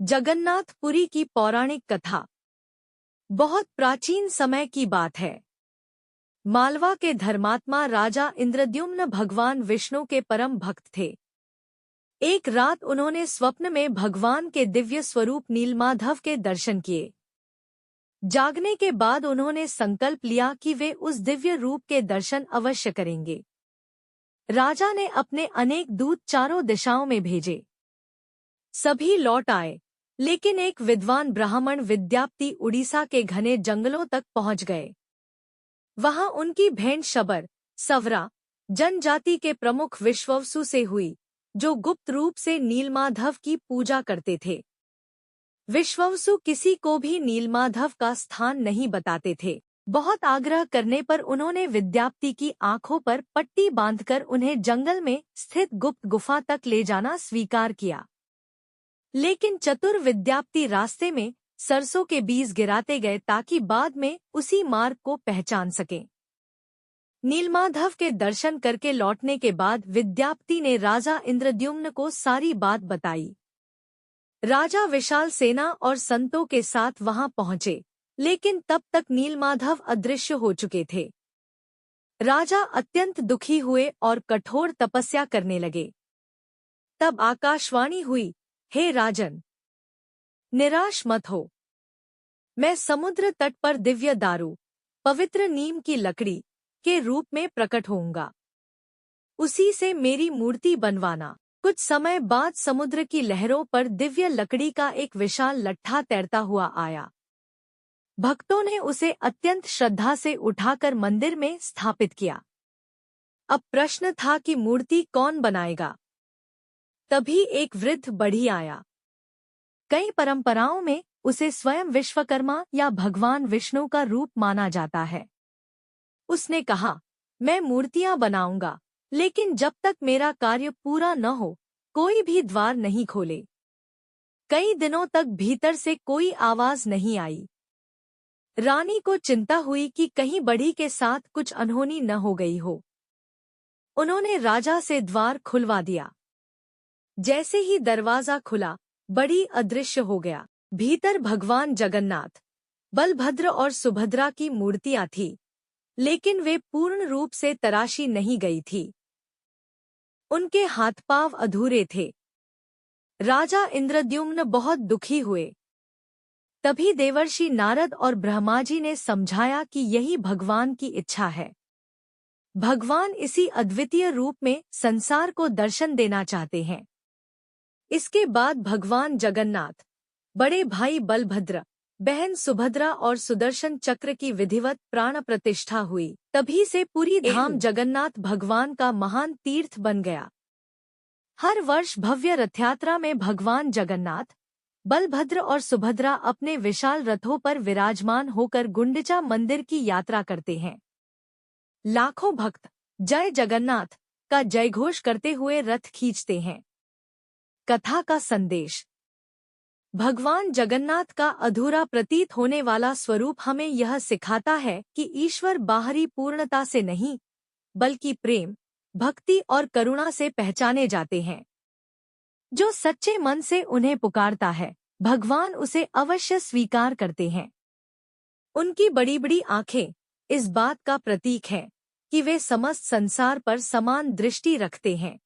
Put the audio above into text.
जगन्नाथपुरी की पौराणिक कथा बहुत प्राचीन समय की बात है। मालवा के धर्मात्मा राजा इंद्रद्युम्न भगवान विष्णु के परम भक्त थे। एक रात उन्होंने स्वप्न में भगवान के दिव्य स्वरूप नीलमाधव के दर्शन किए। जागने के बाद उन्होंने संकल्प लिया कि वे उस दिव्य रूप के दर्शन अवश्य करेंगे। राजा ने अपने अनेक दूत चारों दिशाओं में भेजे। सभी लौट आए, लेकिन एक विद्वान ब्राह्मण विद्यापति उड़ीसा के घने जंगलों तक पहुंच गए। वहां उनकी भेंट शबर, सवरा जनजाति के प्रमुख विश्ववसु से हुई, जो गुप्त रूप से नीलमाधव की पूजा करते थे। विश्ववसु किसी को भी नीलमाधव का स्थान नहीं बताते थे। बहुत आग्रह करने पर उन्होंने विद्यापति की आंखों पर पट्टी बांधकर उन्हें जंगल में स्थित गुप्त गुफा तक ले जाना स्वीकार किया। लेकिन चतुर विद्यापति रास्ते में सरसों के बीज गिराते गए ताकि बाद में उसी मार्ग को पहचान सकें। नीलमाधव के दर्शन करके लौटने के बाद विद्यापति ने राजा इंद्रद्युम्न को सारी बात बताई। राजा विशाल सेना और संतों के साथ वहां पहुंचे, लेकिन तब तक नीलमाधव अदृश्य हो चुके थे। राजा अत्यंत दुखी हुए और कठोर तपस्या करने लगे। तब आकाशवाणी हुई, हे राजन, निराश मत हो। मैं समुद्र तट पर दिव्य दारू, पवित्र नीम की लकड़ी के रूप में प्रकट होऊंगा। उसी से मेरी मूर्ति बनवाना। कुछ समय बाद समुद्र की लहरों पर दिव्य लकड़ी का एक विशाल लट्ठा तैरता हुआ आया। भक्तों ने उसे अत्यंत श्रद्धा से उठाकर मंदिर में स्थापित किया। अब प्रश्न था कि मूर्ति कौन बनाएगा। तभी एक वृद्ध बढ़ी आया। कई परंपराओं में उसे स्वयं विश्वकर्मा या भगवान विष्णु का रूप माना जाता है। उसने कहा, मैं मूर्तियां बनाऊंगा, लेकिन जब तक मेरा कार्य पूरा न हो, कोई भी द्वार नहीं खोले। कई दिनों तक भीतर से कोई आवाज नहीं आई। रानी को चिंता हुई कि कहीं बढ़ी के साथ कुछ अनहोनी न हो गई हो। उन्होंने राजा से द्वार खुलवा दिया। जैसे ही दरवाजा खुला, बड़ी अदृश्य हो गया। भीतर भगवान जगन्नाथ, बलभद्र और सुभद्रा की मूर्तियां थीं, लेकिन वे पूर्ण रूप से तराशी नहीं गई थी। उनके हाथ पांव अधूरे थे। राजा इंद्रद्युम्न बहुत दुखी हुए। तभी देवर्षि नारद और ब्रह्मा जी ने समझाया कि यही भगवान की इच्छा है। भगवान इसी अद्वितीय रूप में संसार को दर्शन देना चाहते हैं। इसके बाद भगवान जगन्नाथ, बड़े भाई बलभद्र, बहन सुभद्रा और सुदर्शन चक्र की विधिवत प्राण प्रतिष्ठा हुई। तभी से पूरी धाम जगन्नाथ भगवान का महान तीर्थ बन गया। हर वर्ष भव्य रथयात्रा में भगवान जगन्नाथ, बलभद्र और सुभद्रा अपने विशाल रथों पर विराजमान होकर गुंडिचा मंदिर की यात्रा करते हैं। लाखों भक्त जय जगन्नाथ का जयघोष करते हुए रथ खींचते हैं। कथा का संदेश। भगवान जगन्नाथ का अधूरा प्रतीत होने वाला स्वरूप हमें यह सिखाता है कि ईश्वर बाहरी पूर्णता से नहीं, बल्कि प्रेम, भक्ति और करुणा से पहचाने जाते हैं। जो सच्चे मन से उन्हें पुकारता है, भगवान उसे अवश्य स्वीकार करते हैं। उनकी बड़ी बड़ी आंखें इस बात का प्रतीक हैं कि वे समस्त संसार पर समान दृष्टि रखते हैं।